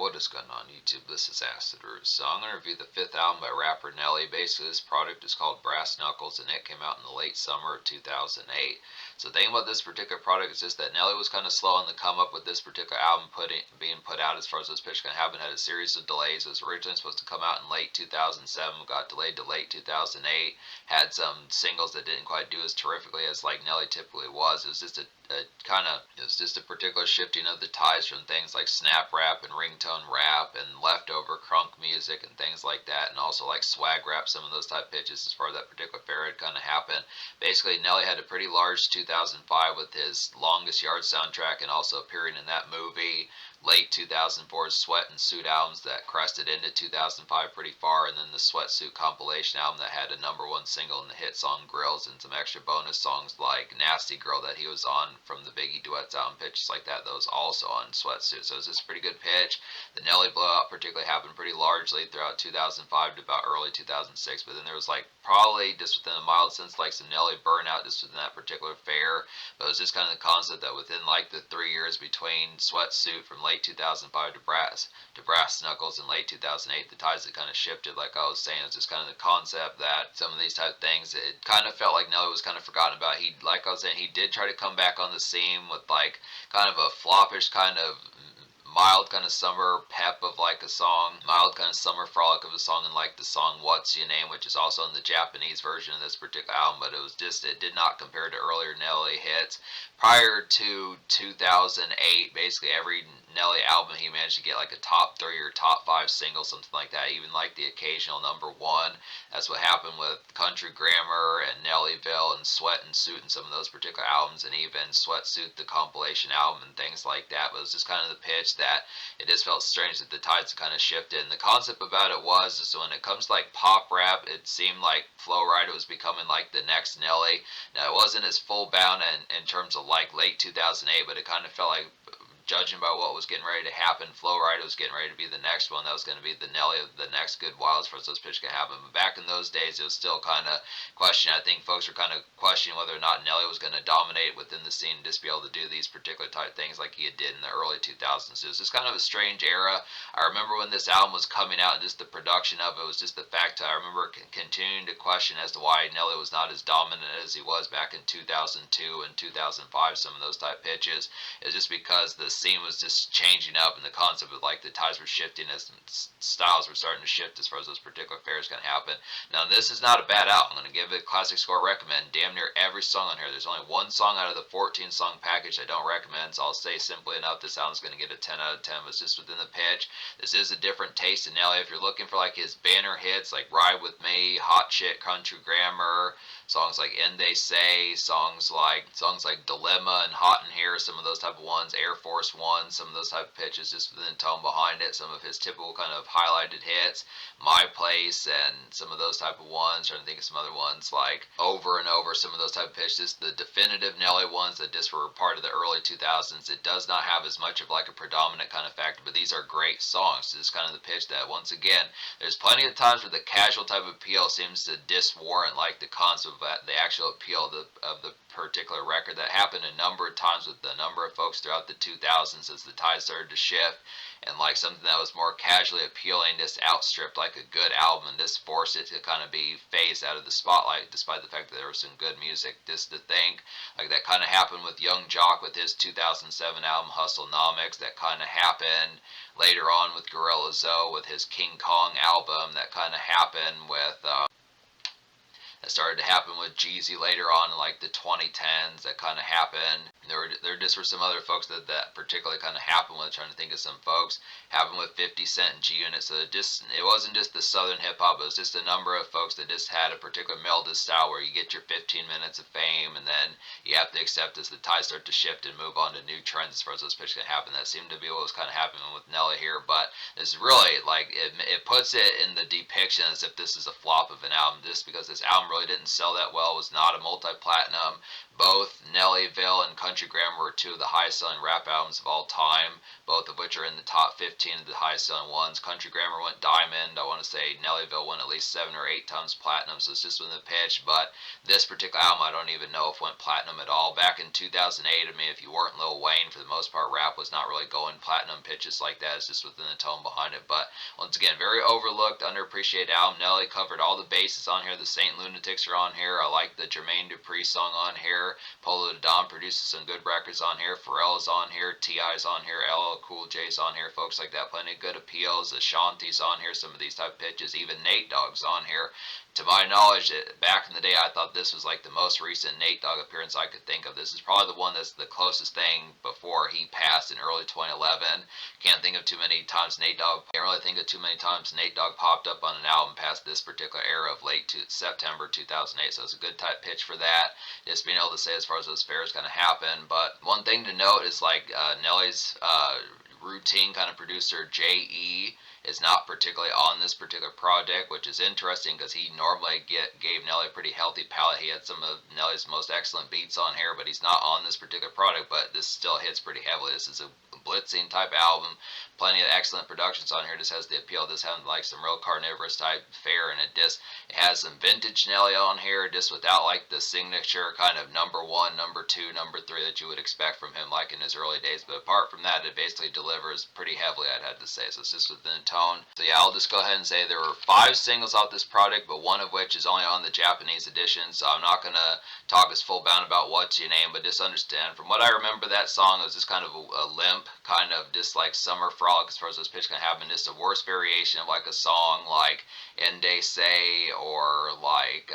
what is going on YouTube? This is Acid Roots. So I'm going to review the fifth album by rapper Nelly. Basically, this product is called Brass Knuckles, and it came out in the late summer of 2008. So the thing about this particular product is just that Nelly was kind of slow on the come up with this particular album being put out as far as this pitch can happen. Had a series of delays. It was originally supposed to come out in late 2007, got delayed to late 2008. Had some singles that didn't quite do as terrifically as like Nelly typically was. It was just a particular shifting of the ties from things like snap rap and ringtone rap and leftover crunk music and things like that, and also like swag rap, some of those type pitches as far as that particular period kind of happened. Basically, Nelly had a pretty large 2005 with his Longest Yard soundtrack and also appearing in that movie. Late 2004's Sweat and Suit albums that crested into 2005 pretty far, and then the Sweatsuit compilation album that had a #1 single and the hit song Grills and some extra bonus songs like Nasty Girl that he was on from the Biggie Duets album, pitches like that was also on Sweatsuit. So it was just a pretty good pitch. The Nelly blowout particularly happened pretty largely throughout 2005 to about early 2006, but then there was like probably just within a mild sense like some Nelly burnout just within that particular fair. But it was just kind of the concept that within like the 3 years between Sweatsuit from late 2005 to Brass Knuckles in late 2008, the tides had kind of shifted. Like I was saying, it's just kind of the concept that some of these type of things, it kind of felt like Nelly was kind of forgotten about. Like I was saying, he did try to come back on the scene with like kind of a floppish kind of mild kind of summer pep of like a song, mild kind of summer frolic of a song, and like the song What's Your Name, which is also in the Japanese version of this particular album, but it did not compare to earlier Nelly hits. Prior to 2008, basically every Nelly album he managed to get like a top 3 or top 5 single, something like that, even like the occasional #1. That's what happened with Country Grammar and Nellyville and Sweat and Suit and some of those particular albums, and even Sweatsuit, the compilation album, and things like that. But it was just kind of the pitch that it just felt strange that the tides kind of shifted. And the concept about it was, so when it comes to like pop rap, it seemed like Flo Rida was becoming like the next Nelly. Now it wasn't as full bound in terms of like late 2008, but it kind of felt like, judging by what was getting ready to happen, Flo Rida was getting ready to be the next one. That was going to be the Nelly of the next good while as far as those pitches can happen. But back in those days, it was still kind of questioning. I think folks were kind of questioning whether or not Nelly was going to dominate within the scene and just be able to do these particular type things like he did in the early 2000s. It was just kind of a strange era. I remember when this album was coming out, just the production of it was just the fact I remember continuing to question as to why Nelly was not as dominant as he was back in 2002 and 2005, some of those type pitches. It's just because the scene was just changing up, and the concept of like the tides were shifting as styles were starting to shift as far as those particular fairs can happen. Now this is not a bad album. I'm going to give it a classic score recommend. Damn near every song on here. There's only one song out of the 14 song package I don't recommend, so I'll say simply enough, this album's going to get a 10 out of 10. It's just within the pitch. This is a different taste in Nelly. If you're looking for like his banner hits like Ride With Me, Hot Shit, Country Grammar, songs like End They Say, songs like Dilemma and Hot in Here, some of those type of ones, Air Force One, some of those type of pitches just within the tone behind it, some of his typical kind of highlighted hits, My Place and some of those type of ones. Trying to think of some other ones like Over and Over, some of those type of pitches, the definitive Nelly ones that just were part of the early 2000s. It does not have as much of like a predominant kind of factor, but these are great songs. This is kind of the pitch that, once again, there's plenty of times where the casual type of appeal seems to diswarrant like the concept of the actual appeal of the particular record. That happened a number of times with a number of folks throughout the 2000s as the tide started to shift, and like something that was more casually appealing just outstripped like a good album and just forced it to kind of be phased out of the spotlight, despite the fact that there was some good music. Just to think like that kind of happened with Young Jock with his 2007 album Hustlenomics. That kind of happened later on with Gorilla Zoe with his King Kong album. That kind of happened with that started to happen with Jeezy later on in like the 2010s. That kind of happened. There just were some other folks that particularly kind of happened with. Trying to think of some folks. Happened with 50 Cent and G-Unit. So it wasn't just the southern hip hop. It was just a number of folks that just had a particular melded style where you get your 15 minutes of fame, and then you have to accept as the tides start to shift and move on to new trends as far as those pitches can happen. That seemed to be what was kind of happening with Nelly here. But it's really like it puts it in the depiction as if this is a flop of an album, just because this album really didn't sell that well. It was not a multi-platinum, Both Nellyville and Country Grammar were two of the highest selling rap albums of all time, both of which are in the top 15 of the highest selling ones. Country Grammar went diamond. I want to say Nellyville went at least 7 or 8 times platinum, so it's just within the pitch. But this particular album, I don't even know if went platinum at all. Back in 2008, I mean, if you weren't Lil Wayne, for the most part, rap was not really going platinum pitches like that. It's just within the tone behind it. But once again, very overlooked, underappreciated album. Nelly covered all the bases on here. The Saint Lunatics are on here. I like the Jermaine Dupri song on here. Polo de Don produces some good records on here. Pharrell is on here. T.I.'s on here. LL Cool J's on here. Folks like that. Plenty of good appeals. Ashanti's on here. Some of these type of pitches. Even Nate Dogg's on here. To my knowledge, back in the day, I thought this was like the most recent Nate Dogg appearance I could think of. This is probably the one that's the closest thing before he passed in early 2011. Can't think of too many times Nate Dogg. Can't really think of too many times Nate Dogg popped up on an album past this particular era of late September 2008. So it's a good type pitch for that. Just being able to say as far as those fairs going to happen. But one thing to note is like Nelly's routine kind of producer J.E. is not particularly on this particular project, which is interesting because he normally gave Nelly a pretty healthy palette. He had some of Nelly's most excellent beats on here, but he's not on this particular product, but this still hits pretty heavily. This is a blitzing type album. Plenty of excellent productions on here. This has the appeal. This has like some real carnivorous type fare, and it has some vintage Nelly on here, just without like the signature kind of number 1, number 2, number 3 that you would expect from him like in his early days. But apart from that, it basically delivers pretty heavily, I'd have to say. So it's just within tone. So yeah, I'll just go ahead and say there were 5 singles off this product, but one of which is only on the Japanese edition, so I'm not going to talk as full bound about What's Your Name, but just understand, from what I remember, that song was just kind of a limp, kind of just like summer frolic as far as those pitch can happen, just a worse variation of like a song like Ende Say or like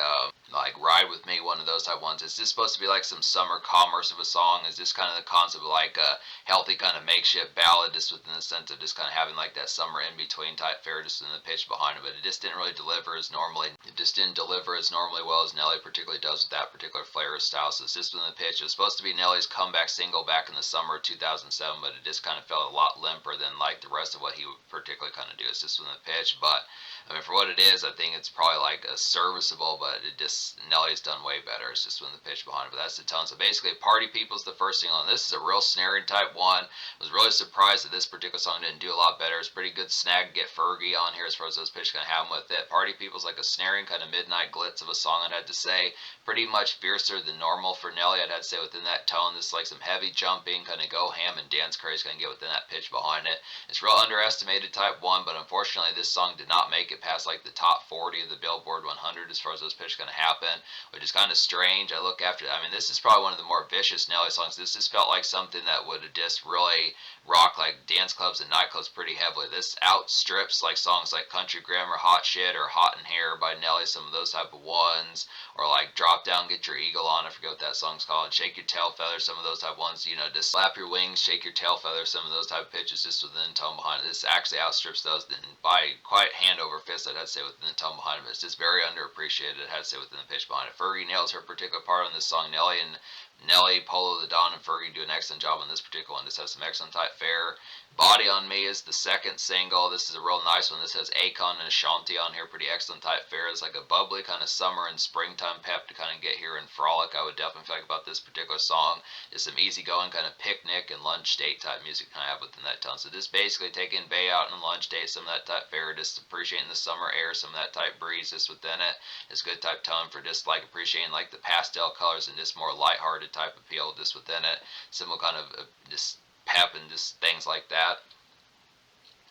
Ride With Me, one of those type ones. It's just supposed to be like some summer commerce of a song. It's just kind of the concept of like a healthy kind of makeshift ballad, just within the sense of just kind of having like that summer in between type fare just in the pitch behind it. But it just didn't really deliver as normally. It just didn't deliver as normally well as Nelly particularly does with that particular flair of style. So it's just within the pitch. It was supposed to be Nelly's comeback single back in the summer of 2007, but it just kind of felt a lot limper than like the rest of what he would particularly kind of do. It's just within the pitch, but I mean, for what it is, I think it's probably like a serviceable, but it just, Nelly's done way better. It's just when the pitch behind it, but that's the tone. So basically, Party People's the first single, and this is a real snaring type one. I was really surprised that this particular song didn't do a lot better. It's pretty good snag, get Fergie on here as far as those pitch can have with it. Party People's like a snaring kind of midnight glitz of a song, I'd have to say. Pretty much fiercer than normal for Nelly, I'd have to say, within that tone. This is like some heavy jumping, kind of go ham and dance crazy, kind of get within that pitch behind it. It's real underestimated type one, but unfortunately this song did not make it past like the top 40 of the Billboard 100 as far as those pitches going to happen, which is kind of strange. I look after, I mean, this is probably one of the more vicious Nelly songs. This just felt like something that would have just really rock like dance clubs and nightclubs pretty heavily. This outstrips like songs like Country Grammar, Hot Shit, or Hot in Here by Nelly, some of those type of ones, or like Drop Down, Get Your Eagle On, I forget what that song's called, Shake Your Tail Feather, some of those type of ones, you know, just slap your wings, shake your tail feather, some of those type of pitches just within the tone behind it. This actually outstrips those by quite hand over fist, I'd say, within the tone behind it. It's just very underappreciated, I'd say, within the pitch behind it. Fergie nails her particular part on this song. Nelly, Polo the Don, and Fergie do an excellent job on this particular one. This has some excellent type fare. Body on Me is the second single. This is a real nice one. This has Akon and Ashanti on here. Pretty excellent type fare. It's like a bubbly kind of summer and springtime pep to kind of get here and frolic. I would definitely feel like about this particular song. Just some easygoing kind of picnic and lunch date type music kind of have within that tone. So just basically taking Bay out on lunch date, some of that type fare, just appreciating the summer air, some of that type breeze just within it. It's good type tone for just like appreciating like the pastel colors and just more lighthearted type appeal just within it. Similar kind of just pep and just things like that.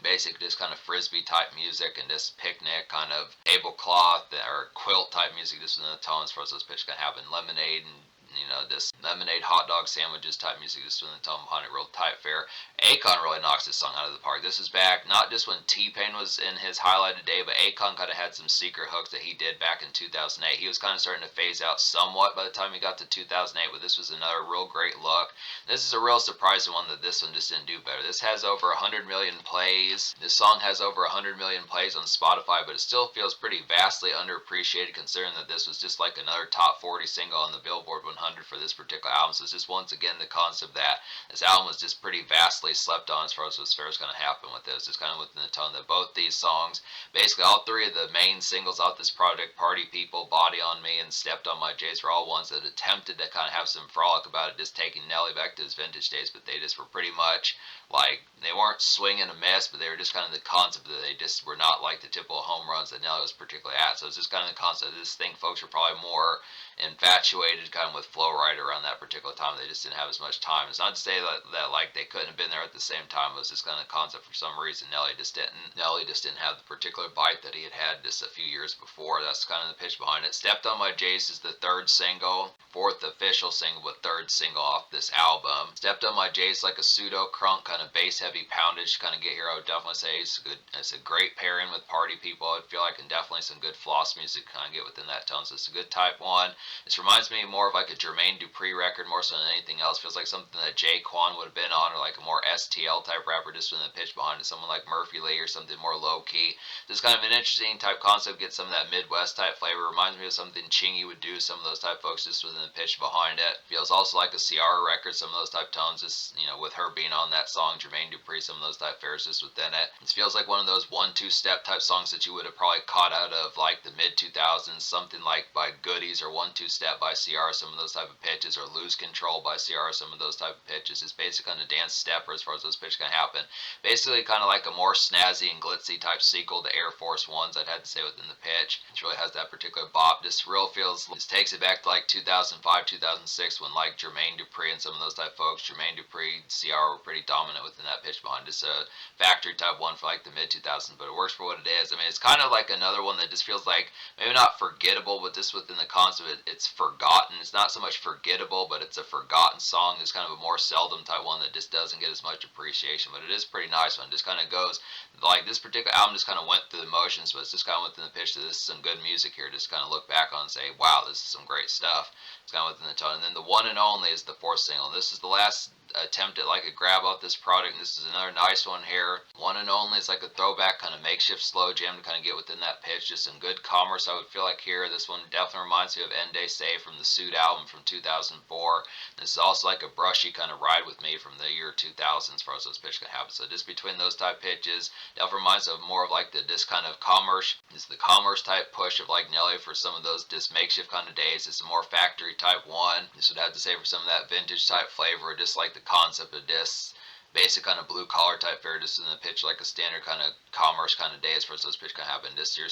Basic, just kind of frisbee type music and just picnic kind of tablecloth or quilt type music just within the tones for those pitch can happen. Lemonade and, you know, this lemonade hot dog sandwiches type music just within the tone behind it, real tight fare. Akon really knocks this song out of the park. This is back not just when T-Pain was in his highlighted day, but Akon kind of had some secret hooks that he did back in 2008. He was kind of starting to phase out somewhat by the time he got to 2008, but this was another real great look. This is a real surprising one that this one just didn't do better. This has over 100 million plays. This song has over 100 million plays on Spotify, but it still feels pretty vastly underappreciated considering that this was just like another top 40 single on the Billboard 100 for this particular particular album. So it's just once again the concept that this album was just pretty vastly slept on as far as what's going to happen with this. It's kind of within the tone that both these songs, basically all three of the main singles off this project, Party People, Body on Me, and Stepped on My J's, were all ones that attempted to kind of have some frolic about it, just taking Nelly back to his vintage days, but they just were pretty much like, they weren't swing and a miss, but they were just kind of the concept that they just were not like the typical home runs that Nelly was particularly at. So it's just kind of the concept. This thing, folks were probably more infatuated kind of with Flo Rida around that particular time. They just didn't have as much time. It's not to say that like they couldn't have been there at the same time. It was just kind of the concept for some reason. Nelly just didn't have the particular bite that he had just a few years before. That's kind of the pitch behind it. Stepped on My J's is the third single, fourth official single, but third single off this album. Stepped on My J's like a pseudo crunk kind of bass heavy poundage kind of get here. I would definitely say it's a great pairing with Party People. I feel like, and definitely some good floss music kind of get within that tone. So it's a good type one. This reminds me more of like a Jermaine Dupri record more so than anything else. Feels like something that Jay Quan would have been on, or like a more STL type rapper just with the pitch behind it. Someone like Murphy Lee or something more low key. Just kind of an interesting type concept. Get some of that Midwest type flavor. Reminds me of something Chingy would do. Some of those type folks just within the pitch behind it. Feels also like a Ciara record. Some of those type tones, just with her being on that song, Jermaine Dupri, some of those type fares just within it. It feels like one of those 1-2 step type songs that you would have probably caught out of like the mid 2000s. Something like by Goodies or 1-2 Step by Ciara, some of those type of pitches, or Lose Control by Ciara, some of those type of pitches. It's basically kind of dance stepper as far as those pitches can happen. Basically kind of like a more snazzy and glitzy type sequel to Air Force Ones, I'd have to say, within the pitch. It really has that particular bop. This real feels, this takes it back to like 2005, 2006 when like Jermaine Dupri and some of those type folks, Jermaine Dupri, Ciara, were pretty dominant within that pitch behind. It's a factory type one for like the mid 2000s, but it works for what it is. I mean, it's kind of like another one that just feels like maybe not forgettable, but just within the concept, it's forgotten. It's not so much forgettable, but it's a forgotten song. It's kind of a more seldom type one that just doesn't get as much appreciation, but it is a pretty nice one. It just kind of goes, like this particular album just kind of went through the motions, but it's just kind of within the pitch that this is some good music here. Just kind of look back on and say, wow, this is some great stuff. It's kind of within the tone. And then the one and only is the fourth single. This is the last attempt at like a grab off this product, and this is another nice one here. One and only is like a throwback kind of makeshift slow jam to kind of get within that pitch. Just some good commerce, I would feel like here. This one definitely reminds me of End Day Say from the Suit album from 2004. This is also like a brushy kind of Ride With Me from the year 2000 as far as those pitches can happen. So just between those type pitches, definitely reminds me of more of like this kind of commerce. It's the commerce type push of like Nelly for some of those just makeshift kind of days. It's a more factory type one. This would have to say for some of that vintage type flavor, just like the concept of this basic kind of blue collar type fare, just in the pitch like a standard kind of commerce kind of day as far as those pitch can happen. Just your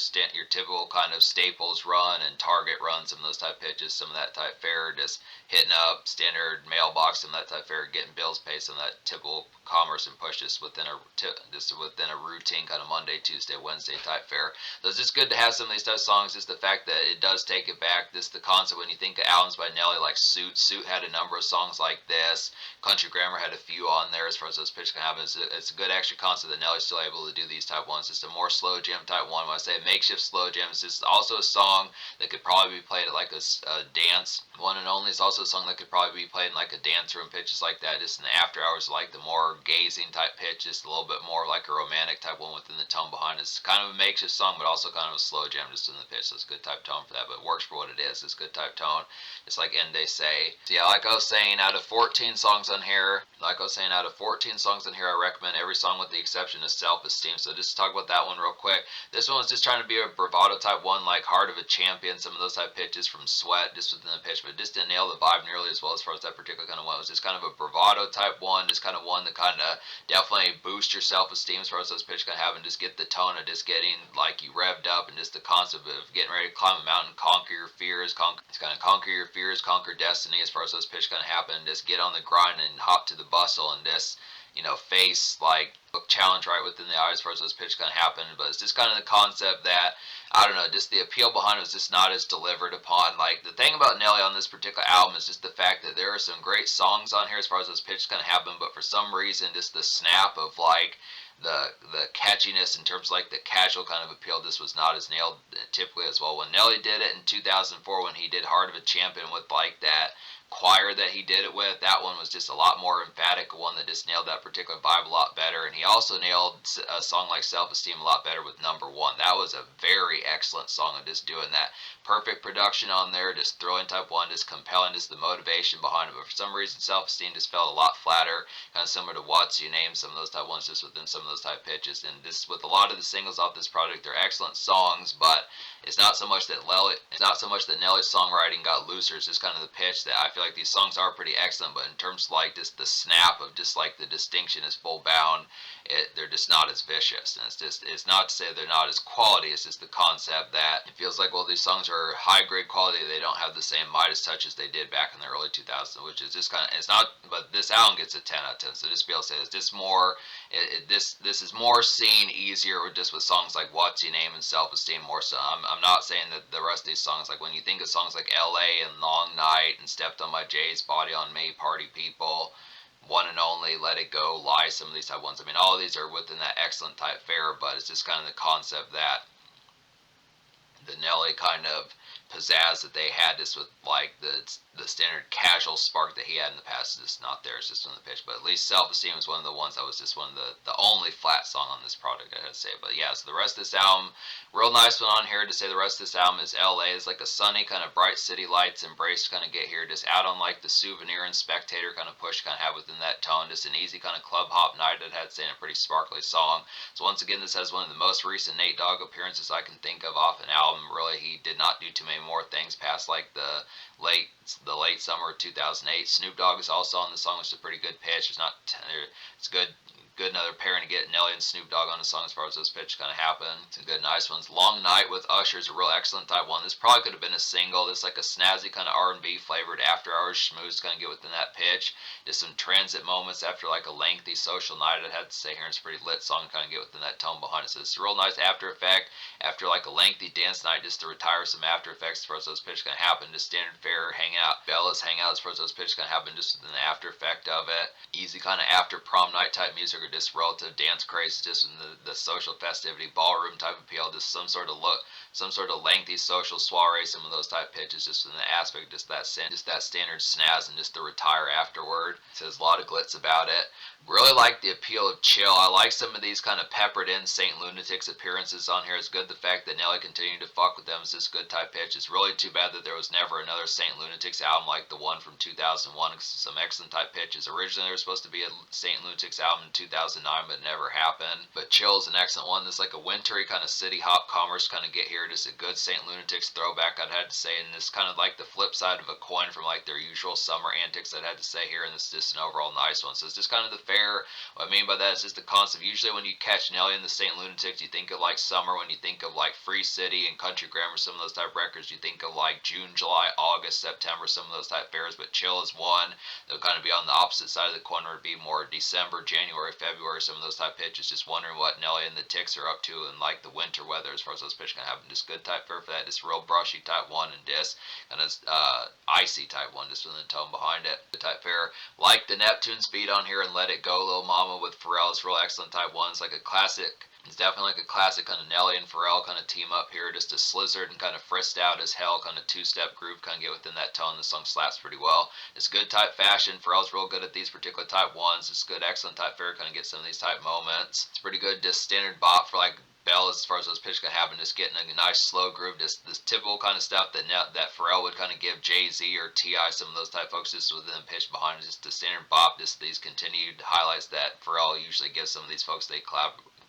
typical kind of Staples run and Target run, some of those type pitches, some of that type fare, just hitting up standard mailbox, some of that type fare, getting bills paid, some of that typical commerce and push just within a routine kind of Monday, Tuesday, Wednesday type fare. So it's just good to have some of these type of songs. Just the fact that it does take it back. This the concept when you think of albums by Nelly like Suit. Suit had a number of songs like this. Country Grammar had a few on there as far as those pitches can happen. It's a good extra concept that Nelly's still able to do these type ones. Just a more slow jam type one. When I say makeshift slow jam, it's just also a song that could probably be played at like a dance. One and only is also a song that could probably be played in like a dance room, pitches like that, just in the after hours, like the more gazing type pitch, just a little bit more like a romantic type one within the tone behind it. It's kind of a makeshift song, but also kind of a slow jam just in the pitch. So it's a good type tone for that, but it works for what it is. It's a good type tone. It's like End Day Say. So yeah, like I was saying, out of 14 songs on here, I recommend every song with the exception of Self-Esteem. So just to talk about that one real quick. This one was just trying to be a bravado type one, like Heart of a Champion, some of those type pitches from Sweat, just within the pitch, but just didn't nail the vibe nearly as well as far as that particular kind of one. It was just kind of a bravado type one, just kind of one that kind of definitely boost your self-esteem as far as those pitches can have, and just get the tone of just getting like you revved up, and just the concept of getting ready to climb a mountain, conquer your fears, conquer destiny as far as those pitches kind of happen. Just get on the grind and hop to the bustle and just face like look challenge right within the eyes as far as those pitches kind of happen. But it's just kind of the concept that I don't know, just the appeal behind it was just not as delivered upon. Like the thing about Nelly on this particular album is just the fact that there are some great songs on here as far as those pitches kind of happen, but for some reason just the snap of like the catchiness in terms of like the casual kind of appeal just was not as nailed typically as well. When Nelly did it in 2004 when he did Heart of a Champion with like that choir that he did it with, that one was just a lot more emphatic, one that just nailed that particular vibe a lot better. And he also nailed a song like Self-Esteem a lot better with Number One. That was a very excellent song, and just doing that perfect production on there, just throwing type one, just compelling, just the motivation behind it. But for some reason, Self-Esteem just felt a lot flatter, kind of similar to What's Your Name, some of those type ones, just within some of those type pitches. And this, with a lot of the singles off this project, they're excellent songs, but it's not so much that Nelly's songwriting got looser. It's just kind of the pitch that I feel like these songs are pretty excellent, but in terms of like just the snap of just like the distinction is full bound, they're just not as vicious. And it's not to say they're not as quality. It's just the concept that it feels like, well, these songs are high grade quality. They don't have the same Midas touch as they did back in the early 2000s, which is just kind of, it's not. But this album gets a 10 out of 10. So just be able to say it's just more. This is more seen easier just with songs like What's Your Name and Self-Esteem more so. I'm not saying that the rest of these songs, like when you think of songs like L.A. and Long Night and Stepped on My J's, Body on Me, Party People, One and Only, Let It Go, Lie, some of these type ones. I mean, all of these are within that excellent type fare, but it's just kind of the concept that the Nelly kind of pizzazz that they had just with like the standard casual spark that he had in the past is just not there. It's just on the pitch. But at least Self-Esteem is one of the ones that was just one of the only flat song on this product, I had to say. But yeah, so the rest of this album, real nice one on here to say the rest of this album is LA. It's like a sunny kind of bright city lights embrace kind of get here. Just add on like the Souvenir and Spectator kind of push kind of have within that tone. Just an easy kind of club hop night that had saying a pretty sparkly song. So once again, this has one of the most recent Nate Dogg appearances I can think of off an album. Really, he did not do too many more things past like the late summer of 2008. Snoop Dogg is also on the song, which is a pretty good pitch. It's good another pairing to get Nelly and Snoop Dogg on the song as far as those pitches kind of happen. Some good nice ones. Long Night with Usher is a real excellent type one. This probably could have been a single. This like a snazzy kind of R&B flavored after hours schmooze kind of get within that pitch. Just some transit moments after like a lengthy social night. I'd have to say here, it's a pretty lit song kind of get within that tone behind it. So it's a real nice after effect after like a lengthy dance night, just to retire some after effects as far as those pitches kind of happen. Just standard fare hangout, Bella's hangout as far as those pitches kind of happen just within the after effect of it. Easy kind of after prom night type music, or just relative dance craze, just in the social festivity ballroom type appeal, just some sort of look, some sort of lengthy social soiree, some of those type pitches, just in the aspect, just that standard snaz and just the retire afterward. So there's a lot of glitz about it. Really like the appeal of chill. I like some of these kind of peppered in Saint Lunatics appearances on here. It's good the fact that Nelly continued to fuck with them. It's just good type pitch. It's really too bad that there was never another Saint Lunatics album like the one from 2001. Some excellent type pitches. Originally there was supposed to be a Saint Lunatics album in 2009, but it never happened. But Chill is an excellent one. This like a wintry kind of city hop commerce kind of get here. Just a good Saint Lunatics throwback, I'd have to say. And this kind of like the flip side of a coin from like their usual summer antics, I'd have to say here. And this is just an overall nice one. So it's just kind of the fair. What I mean by that is just the concept. Usually when you catch Nelly and the Saint Lunatics, you think of like summer. When you think of like Free City and Country Grammar, some of those type records, you think of like June, July, August, September, some of those type fairs. But Chill is one that would kind of be on the opposite side of the coin, where it'd be more December, January, February, some of those type pitches. Just wondering what Nelly and the Ticks are up to in like the winter weather as far as those pitches can happen. Just good type fair for that. Just real brushy type one, and just kind of icy type one, just with the tone behind it. The type fair, like the Neptune speed on here and Let It Go, Lil Mama with Pharrell, is real excellent type one. It's like a classic. It's definitely like a classic kind of Nelly and Pharrell kind of team up here. Just a slizzard and kind of frisked out as hell kind of two-step groove kind of get within that tone. The song slaps pretty well. It's good type fashion. Pharrell's real good at these particular type ones. It's good, excellent type fair, kind of get some of these type moments. It's pretty good, just standard bop for like Bell as far as those pitches can happen. Just getting a nice slow groove, just this typical kind of stuff that Pharrell would kind of give Jay-Z or T.I., some of those type folks, just within the pitch behind it. Just the standard bop, just these continued highlights that Pharrell usually gives some of these folks they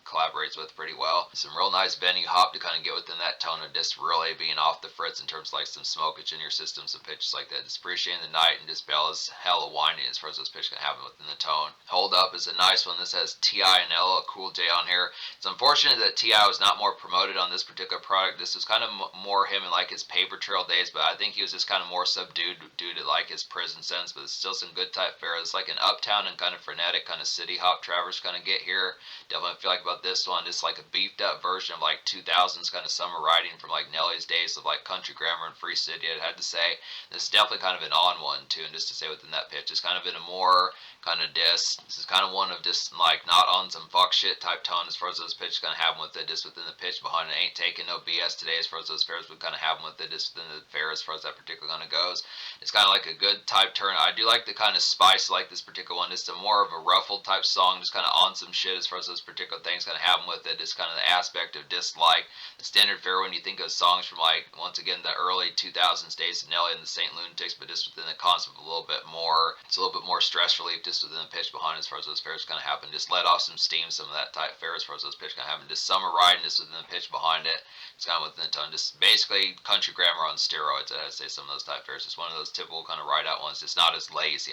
collaborates with pretty well. Some real nice venue hop to kind of get within that tone of just really being off the fritz in terms of like some smokage in your system, some pitches like that. Just appreciating the night, and just Bella's hella whiny as far as those pitches can happen within the tone. Hold Up is a nice one. This has T.I. and LL Cool J on here. It's unfortunate that T.I. was not more promoted on this particular product. This was kind of more him in like his Paper Trail days, but I think he was just kind of more subdued due to like his prison sentence. But it's still some good type fare. It's like an uptown and kind of frenetic kind of city hop Travers kind of get here. Definitely feel like about this one, just like a beefed up version of like 2000s kind of summer writing from like Nelly's days of like Country Grammar and Free City. I'd have to say this is definitely kind of an on one too, and just to say within that pitch, it's kind of in a more kind of diss. This is kind of one of just like not on some fuck shit type tone as far as those pitches kind of have with it, just within the pitch behind it. Ain't taking no BS today as far as those fares would kind of have with it, just within the fair as far as that particular kind of goes. It's kind of like a good type turn. I do like the kind of spice like this particular one. It's a more of a ruffled type song, just kind of on some shit as far as those particular things kind of happen with it. It's kind of the aspect of dislike. The standard fare when you think of songs from like, once again, the early 2000s days of Nelly and the Saint Lunatics, but just within the concept of a little bit more, it's a little bit more stress relief just within the pitch behind as far as those fares kind of happen. Just let off some steam, some of that type fare as far as those pitch kind of happen. Just summer riding just within the pitch behind it. It's kind of within the tone. Just basically country grammar on steroids, I'd say some of those type fares. It's one of those typical kind of ride out ones. It's not as lazy.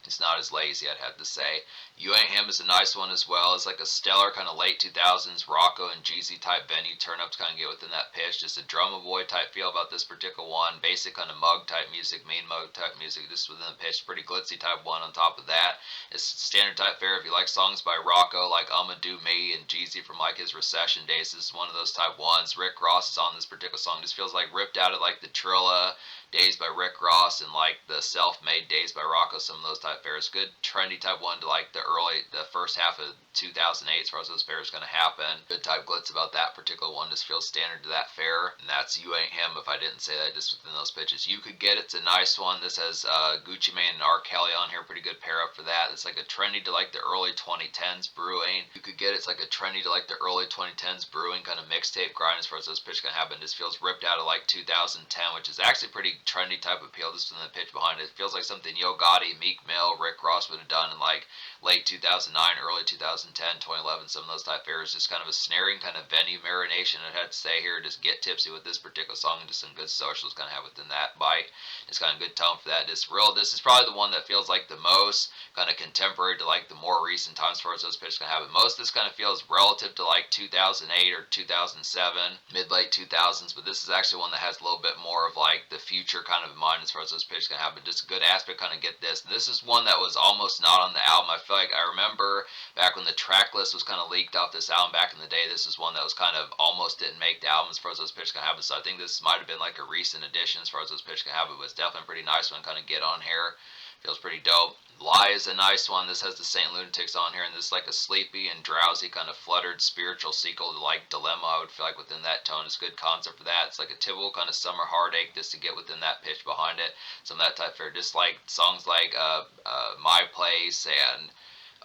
It's not as lazy, I'd have to say. You Ain't Him is a nice one as well. It's like a stellar kind of late 2000s Rocco and Jeezy type venue turn up to kind of get within that pitch. Just a drummer boy type feel about this particular one. Basic kind of mug type music, mean mug type music, just within the pitch. Pretty glitzy type one on top of that. It's standard type fare. If you like songs by Rocco, like I'ma Do Me and Jeezy from like his Recession days, this is one of those type ones. Rick Ross is on this particular song. Just feels like ripped out of like the Trilla days by Rick Ross and like the self-made days by Rocco, some of those type fares. Good trendy type one to like the first half of 2008 as far as those fares going to happen. Good type glitz about that particular one, just feels standard to that fare. And that's You Ain't Him, if I didn't say that just within those pitches. You Could Get It's a nice one. This has Gucci Mane and R. Kelly on here, pretty good pair up for that. It's like a trendy to like the early 2010s brewing. You Could Get It's like a trendy to like the early 2010s brewing kind of mixtape grind as far as those pitches going to happen. Just feels ripped out of like 2010, which is actually pretty trendy type of appeal just in the pitch behind it. It feels like something Yo Gotti, Meek Mill, Rick Ross would have done in like late 2009, early 2010, 2011, some of those type fares. Just kind of a snaring kind of venue marination, I'd have to say here. Just get tipsy with this particular song. Just some good socials kind of have within that bite. It's kind of good tone for that. Just real, this is probably the one that feels like the most kind of contemporary to like the more recent times as far as those pitches can happen. Most of this kind of feels relative to like 2008 or 2007, mid-late 2000s, but this is actually one that has a little bit more of like the future kind of in mind as far as those pitches can happen. Just a good aspect kind of get this. This is one that was almost not on the album. I feel like I remember back when the track list was kind of leaked off this album back in the day, this is one that was kind of almost didn't make the album as far as those pitches can happen. So I think this might have been like a recent addition as far as those pitches can happen, but it's definitely a pretty nice one kind of get on here. Feels pretty dope. Lie is a nice one. This has the Saint Lunatics on here, and this is like a sleepy and drowsy kind of fluttered spiritual sequel to like Dilemma. I would feel like within that tone is good concept for that. It's like a typical kind of summer heartache just to get within that pitch behind it. Some of that type fare. Just like songs like My Place and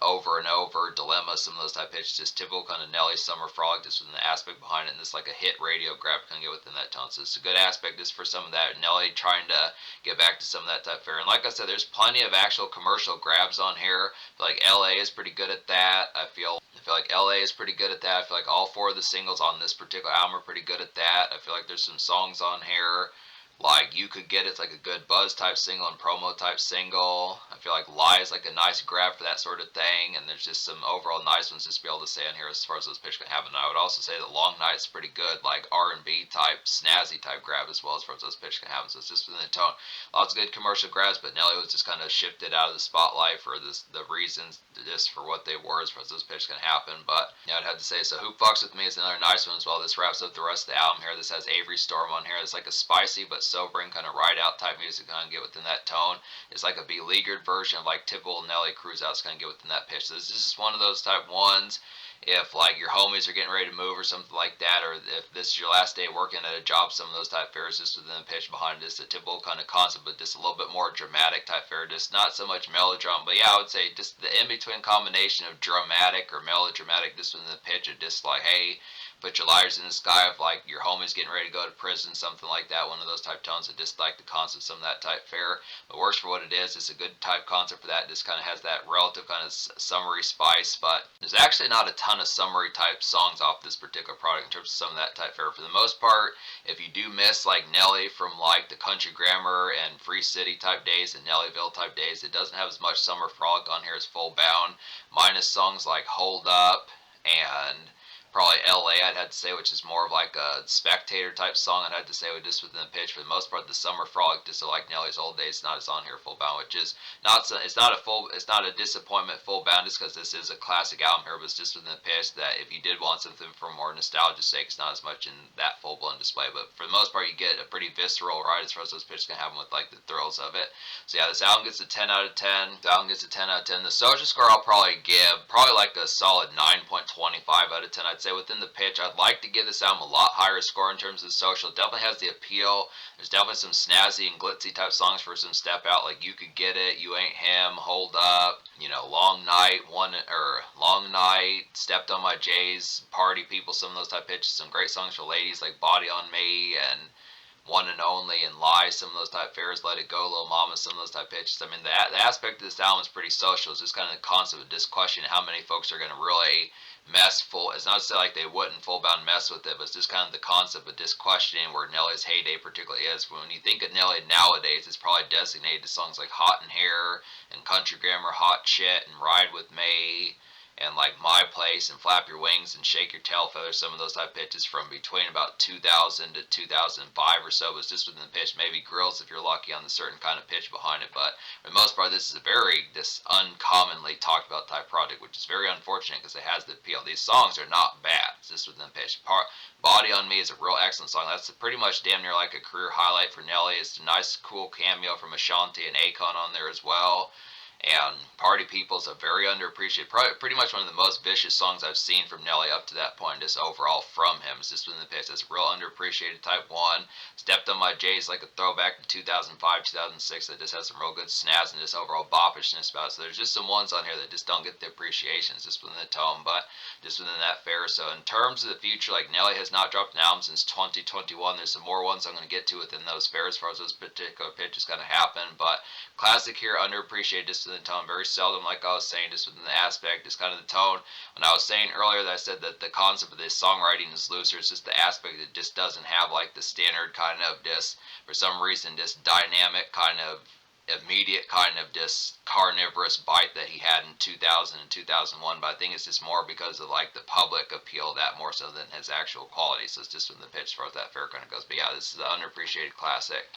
Over and Over, Dilemma, some of those type pitches, just typical kind of Nelly summer frolic, just with an aspect behind it, and this like a hit radio grab can get within that tone. So it's a good aspect just for some of that. Nelly trying to get back to some of that type fare. And like I said, there's plenty of actual commercial grabs on here. I feel like LA is pretty good at that. I feel like LA is pretty good at that. I feel like all four of the singles on this particular album are pretty good at that. I feel like there's some songs on here like You Could Get It's like a good buzz type single and promo type single. I feel like Lie is like a nice grab for that sort of thing, and there's just some overall nice ones just to be able to say on here as far as those pitches can happen. I would also say that Long Night's pretty good, like R&B type, snazzy type grab as well as far as those pitches can happen. So it's just within the tone. Lots of good commercial grabs, but Nelly was just kind of shifted out of the spotlight for the reasons just for what they were as far as those pitches can happen. But yeah, I'd have to say, so Who Fucks With Me is another nice one as well. This wraps up the rest of the album here. This has Avery Storm on here. It's like a spicy but sobering kind of ride out type music, kind of get within that tone. It's like a beleaguered version of like typical Nelly cruise outs, kind of get within that pitch. So this is just one of those type ones. If like your homies are getting ready to move or something like that, or if this is your last day working at a job, some of those type fares just within the pitch behind this, a typical kind of concept, but just a little bit more dramatic type fare, just not so much melodrama. But yeah, I would say just the in-between combination of dramatic or melodramatic just within the pitch of just like, hey, put your lighters in the sky of like your homies getting ready to go to prison, something like that, one of those type tones. I just like the concept, some of that type fare. But worse for what it is, it's a good type concept for that. It just kind of has that relative kind of summery spice, but there's actually not a ton of summery type songs off this particular product in terms of some of that type fare. For the most part, if you do miss like Nelly from like the Country Grammar and Free City type days and Nellyville type days, it doesn't have as much summer frolic on here as Full Bound, minus songs like Hold Up and Probably LA, I'd have to say, which is more of like a spectator type song. I'd have to say, with just within the pitch. For the most part, the Summer Frolic, just like Nelly's Old Days, not as on here full bound, which is not so, it's not a disappointment full bound just because this is a classic album here, but it's just within the pitch that if you did want something for more nostalgia's sake, it's not as much in that full blown display. But for the most part, you get a pretty visceral ride as far as those pitches can happen with like the thrills of it. So yeah, this album gets a 10 out of 10. The album gets a 10 out of 10. The social score I'll probably give probably like a solid 9.25 out of 10. I'd say within the pitch, I'd like to give this album a lot higher score in terms of the social. It definitely has the appeal. There's definitely some snazzy and glitzy type songs for some step out, like You Could Get It, You Ain't Him, Hold Up, Long Night, Long Night, Stepped on My J's, Party People, some of those type pitches. Some great songs for ladies like Body on Me and One and Only and Lie, some of those type fares, Let It Go, Little Mama, some of those type pitches. I mean, the aspect of this album is pretty social. It's just kind of the concept of just questioning how many folks are going to really mess full. It's not to say like they wouldn't full bound mess with it, but it's just kind of the concept of just questioning where Nelly's heyday particularly is. When you think of Nelly nowadays, it's probably designated to songs like Hot in Here and Country Grammar, Hot Shit, and Ride with Me, and like My Place and Flap Your Wings and Shake Your Tail Feathers, some of those type pitches from between about 2000 to 2005 or so was just within the pitch. Maybe Grills if you're lucky on the certain kind of pitch behind it, but for the most part, this is a this uncommonly talked about type project, which is very unfortunate because it has the appeal. These songs are not bad. It's just within the pitch. Body on Me is a real excellent song. That's pretty much damn near like a career highlight for Nelly. It's a nice, cool cameo from Ashanti and Akon on there as well. And Party People is a very underappreciated, pretty much one of the most vicious songs I've seen from Nelly up to that point, just overall from him. It's just within the pitch. It's a real underappreciated type one. Stepped on My J's like a throwback to 2005, 2006 that just has some real good snaz and just overall boppishness about it. So there's just some ones on here that just don't get the appreciation. It's just within the tone, but just within that fare. So in terms of the future, like Nelly has not dropped an album since 2021. There's some more ones I'm going to get to within those fares as far as those particular pitches going to happen, but classic here, underappreciated just in the tone. Very seldom, like I was saying, just within the aspect, just kind of the tone. When I was saying earlier that I said that the concept of this songwriting is looser, it's just the aspect that just doesn't have like the standard kind of just, for some reason, just dynamic kind of immediate kind of just carnivorous bite that he had in 2000 and 2001, but I think it's just more because of like the public appeal of that more so than his actual quality. So it's just from the pitch as far as that fair kind of goes. But yeah, this is an underappreciated classic.